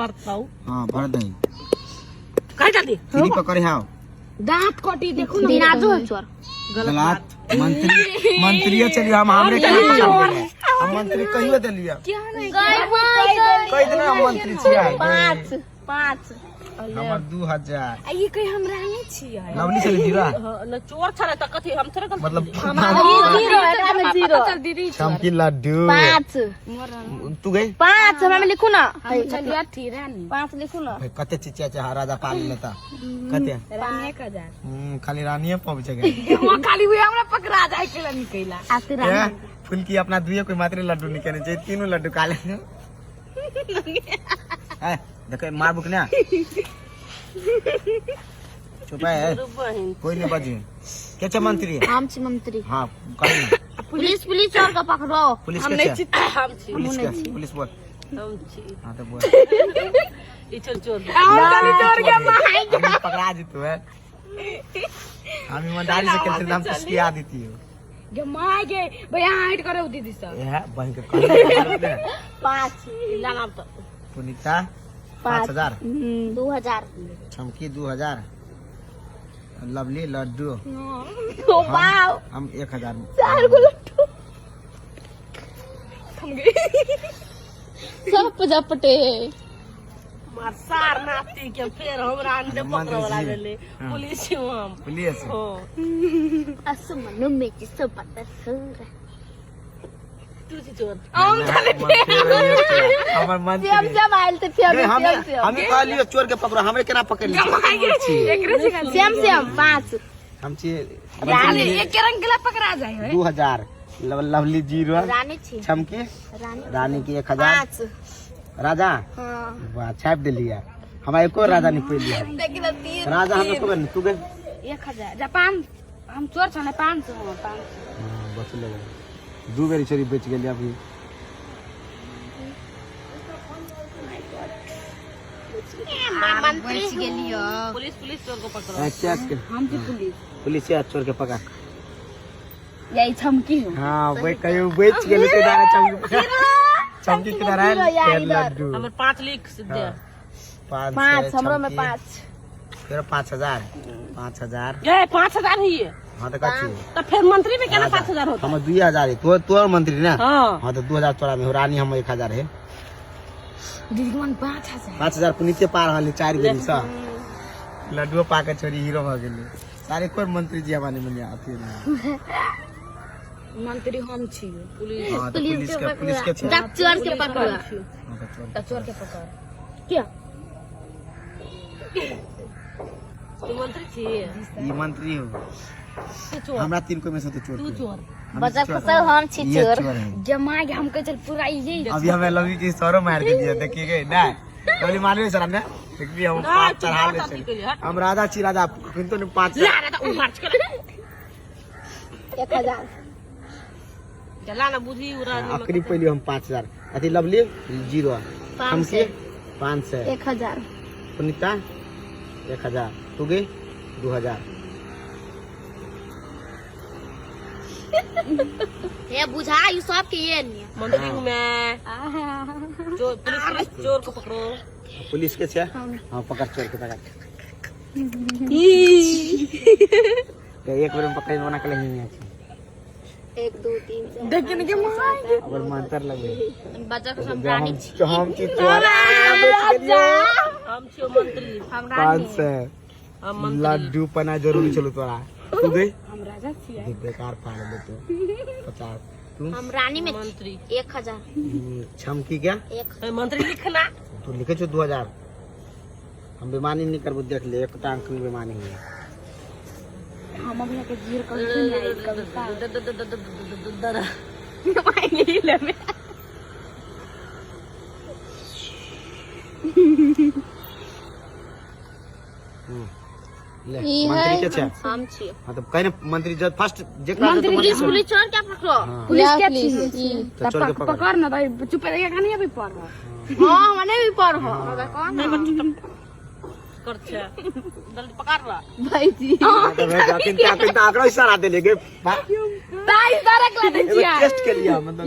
हां भर दही काय जल्दी चीनी पकड़े हां दांत कटी देखो ना राजू चोर गलत मंत्री चलिए हम हमरे के हम मंत्री कहियो दे लिया क्या नहीं कह देना हम मंत्री छिया 5 हमर 2000 ये कहीं हम रहने छियै लवली चली जीरा न चोर छले त कथि हम थोड़े मतलब जीरो एकरा में जीरो चल दीदी चमकी लड्डू 5 तू गई 5 हमरा में लिखू ना चलिए ठीक रानी 5 लिखू ना कते चिचिया चा राजा पाल लेता कते रानी 1000 खाली रानीए पहुंच गए वो खाली हुए हमरा पकड़ा जाए के निकला आते रानी फुलकी अपना दुए कोई मात्र लड्डू निकले चाहिए तीनों लड्डू काले है देखो मार बुक ना चुप है कोई नहीं बाजी क्या मंत्री है हम छी मंत्री हाँ पुलिस चोर का पकड़ो पुलिस हम क्या नहीं हम छी पुलिस बोल हम छी हाँ तो बोल ई चोर चोर के हम पकड़ा दी तू है हम ईमानदारी से कहते हम किया देती हो गे माय गे भैया हाइट करो दीदी सब ये बहन के 5 लाना तो पुनीता 5000 2000 चमकी 2000 लवली लड्डू ओ वाओ हम 1000 4 गो लड्डू हम गए सब जपटे मार सार नाती के फिर हमरा अंडे पकड़ वाला ले पुलिस हम पुलिस हो असमनु में किस पता सर तू छी चोर हमर मन हम जब आइल त फिर हम कहलियो चोर के पकड़ो हमरे केना पकड़ ली एकरे से सेम 5 हम छी रानी एक रंग गला पकड़ा जाए है 2000 लवली 0 रानी छी चमकी रानी की 1000 5 राजा हां वाह छाप दे लिया हमारे एको राजा नहीं पहली है देखि न 3 राजा हम को तू गए 1000 जापान हम चोर छने 500 हां बच ले दू बेरी चोरी बेच गेली अभी मंत्री गेलियो पुलिस चोर को पकड़ो चेक के हम छी पुलिस या चोर के पकड़ यही चमकी हां वे कहियो बेच गेली ते दारा चमकी चमकी के दारा लड्डू हमर 5 लिख दे 5 हमरो में 5 फिर 5000 ये 5000 ही है हां तो कछु तो फिर मंत्री में केना 5000 होता हम 2000 है तो मंत्री ना हां हां तो 2000 तोरा में हो रानी हम 1000 है दीदीवन 5000 पुनीते पार हले 4 गेली सा लड्डू पाके छोरी हीरो भ गेली सारे कोई मंत्री जी हमारे में आती है मंत्री हम छी पुलिस हां तो पुलिस के चोर के पकड़ो चोर के पकड़ क्या तू मंत्री छी ये मंत्री हो तू चोर हमरा तीन को में से तो चोर तू चोर बजा फसल हम छी चोर जमा के हम कह चल पूरा ये अभी हमें लवी की सरो मार के दिया देखिए गए ना लवली मार सर हमने देखिए हम 5 चढ़ा ले हम राजा ची राजा किंतु ने 5 मार्च कर 1000 चला ना बुझी उरा आखिरी पहले हम 5000 अति लवली 0 हमसे 500 1000 पुनीता 1000 तू गई 2000 ये बुझा यू सब के ये नहीं मंत्री हूं मैं चोर पुलिस चोर को पकड़ो पुलिस के छे हां पकड़ चोर के पकड़ के एक बार में पकड़ बना के ले नहीं है 1 2 3 4 देखने के माय और मंत्र लगे बजा के हम रानी छी हम की चोर हम छी मंत्री हम रानी 500 हम मंत्री लड्डू पना जरूरी चलो तोरा तू गई हम राजा छी बेकार फाड़ ले तो 50 तू हम रानी में मंत्री 1000 छमकी क्या 1 मंत्री लिखना तू लिखे छो 2000 हम बेमानी नहीं करबो देख ले एक टांग में बेमानी हुई हम अभी के जीर कर नहीं कविता मांगे ले में ले मंत्री के छे हम छी मतलब कहने मंत्री जब फर्स्ट जेकरा मंत्री तो पुलिस पुलिस चोर क्या पकड़ो पुलिस के छी तो चोर के पकड़ पकड़ ना भाई चुप रहिए कहां नहीं अभी पढ़ हां मने भी पढ़ हो कौन करछे जल्दी पकड़ ला भाई जी आंकड़ा इशारा दे लेगे ताई तरक ला दे छिया टेस्ट के लिए मतलब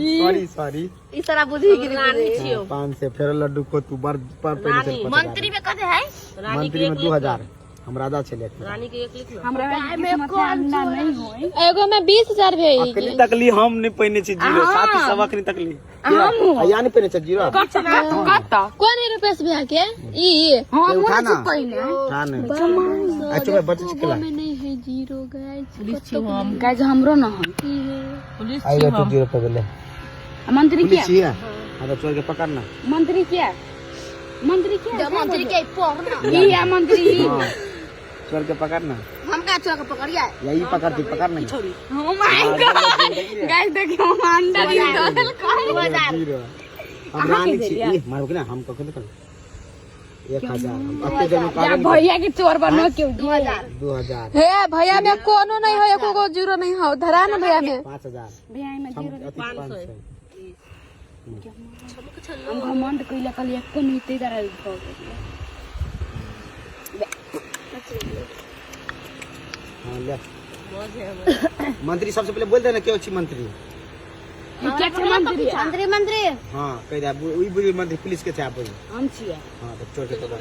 सॉरी इशारा बुझी गिरी रानी छियो 5 से फिर लड्डू को तू बार पर रानी, मंत्री में कते है रानी के मंत्री में एक लिख 2000 हम राजा छले रानी के एक लिख लो हमरा में कौन नहीं होई एगो में 20000 भेई अखनी तकली हम नहीं पहिने छी जीरो साथी सब अखनी तकली या नहीं पहिने छी जीरो कत कोन रुपया से भैया के ई हम उठाना उठा नहीं अच्छा बच्चे चिकला में नहीं है जीरो गाइस गाइस हमरो न हम पुलिस आई तो जीरो पे गेले मंत्री पुलिस छिया अब चोर के पकड़ना मंत्री क्या मंत्री पढ़ना ई है मंत्री चोर के पकड़ना हम का चोर के पकड़िया यही पकड़ती पकड़ नहीं ओ माय गॉड गाइस देखियो अंडा जीरो हम रानी छी मारो कि ना हम कखन कर 1000 हम अत्ते जन पागल भैया के चोर बनो क्यों 2000 हे भैया में कोनो नहीं हो एको गो जीरो नहीं हो धरा ना भैया में 5000 भैया में जीरो 500 हम घमंड कइला कल एको नहीं ते दरा भ हां ले मंत्री सबसे पहले बोल देना क्यों छी मंत्री क्या छ मंत्री मंत्री मंत्री हां कह दे ओई बुझी मंत्री पुलिस के चाप बोल हम छिया हां तो चोर के पकड़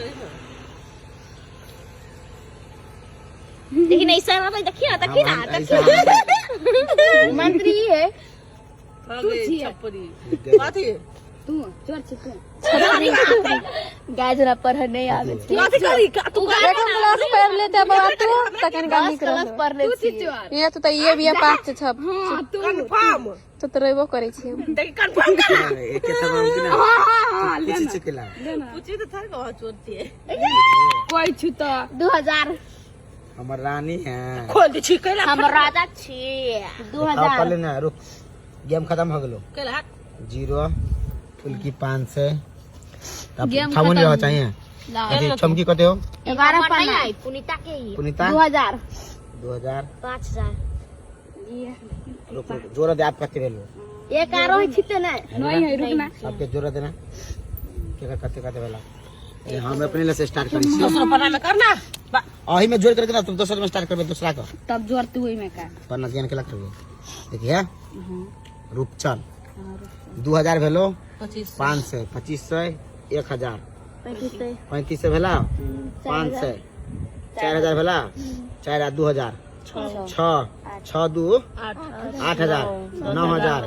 लेकिन ऐसा ना देखिए मंत्री है छपरी काथी तू चोर छिके गाय जरा पढ़ नहीं आवे काथी करी तू देखो क्लास पढ़ लेते बाबा तू तकन का निकल क्लास पढ़ ले छी ये तो ये भी 5 से 6 कंफर्म तो रहबो करे छी हम देख कंफर्म कर एक के तमाम कि ना हां ले चिकला पूछी तो था कहां चोरती है कोई छु तो 2000 हमर रानी है खोल दे छी कैला हम राजा छी 2000 पहले ना रुक गेम खत्म हो गेलो कैला जीरो फुलकी 5 से अब थामुन रहो चाहिए अथी चमकी कते हो 11 पाना पुनीता के ही पुनीता 2000 5000 रुक जोर दे आप कते भेलो एक आरो छिते ना नहीं है रुकना सबके जोर देना के कते कते भेला ये हम अपने ले से स्टार्ट करी दूसरा पन्ना में करना आही में जोड़ करके ना तुम दूसरा में स्टार्ट करबे दूसरा का तब जोर तू ही में का पन्ना ज्ञान के लगते देखिए रुक चल 2000 भेलो 500 2500 1000 3500 भेला 500 4000 भेला 4 2000 6 6 2 8000 9000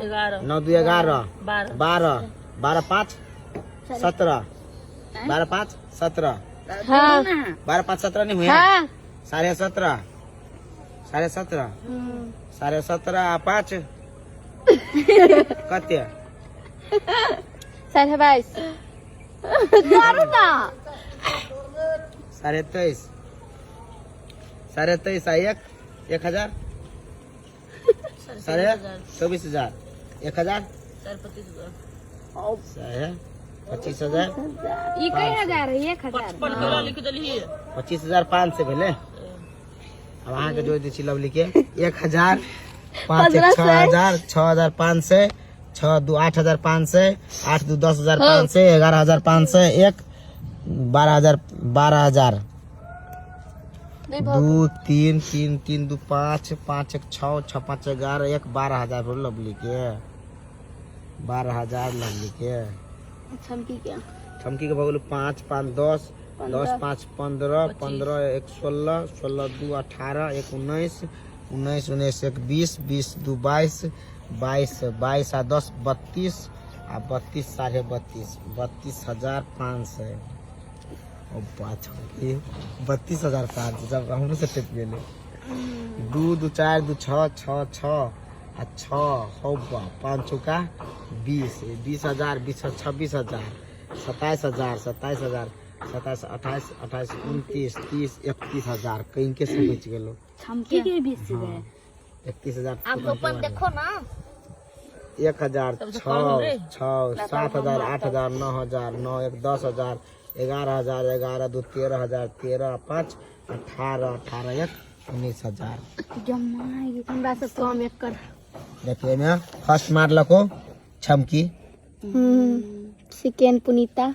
9 2 11 12 12 5 17 12 5 17 हां 12 5 17 नहीं हुए हां 17.5 17.5 17.5 5 कते 22 दारू ना 23.5 1.5 1000 24,000 1000 25,000 ई कई हजार है 1000 पन्ना लिख दली 25,500 भेले अब अहाँ के जोड़ दी छी लवली के 1000 5 1 6000 6500 6 2 8500 8 2 10500 11500 1 12000 12000 2 3 3 3 2 5 5 1 6 6 5 11 1 12000 बोल लवली के 12000 लवली के छमकी क्या छमकी के बगल 5 5 10 10 5 15 15 1 16 16 2 18 1 19 19 19 1 20 20 2 22 22 22 आ 10 32 आ 32 32.5 32,500 और 5 32,500 जब हम से टेप गेले 2 2 4 2 6 6 6 आ 6 होबा 5 चौका 20 20,000 20 26,000 27,000 27,000 27 28 28 29 30 31,000 कहीं के से बच गेलो छमकी के बेसी है 31,000 आप अपन देखो ना 1,000 6 6 7,000 8,000 9,000 9 1 10,000 11,000 11 2 13,000 13 5 18 18 1 19,000 जमाई हमरा से कम एक कर देखिए ना फर्स्ट मार लको छमकी सेकंड पुनीता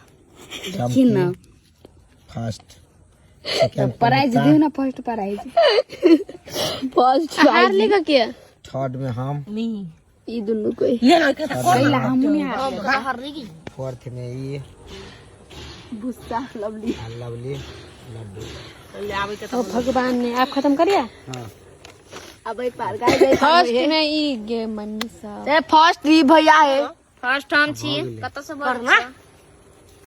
छमकी फर्स्ट सेकंड प्राइज दियो ना फर्स्ट प्राइज फर्स्ट हार लेगा क्या थर्ड में हम नहीं ई दोनों कोई ये ना कैसा पहला हम नहीं हार बाहर नहीं फोर्थ में ये भुस्सा लवली लवली लड्डू। ले आवे के ओ भगवान ने आप खत्म करिए हाँ अब पार गाय फर्स्ट में ई गे मनीषा फर्स्ट ई भैया है फर्स्ट हम छी हो गेलै। कत से करना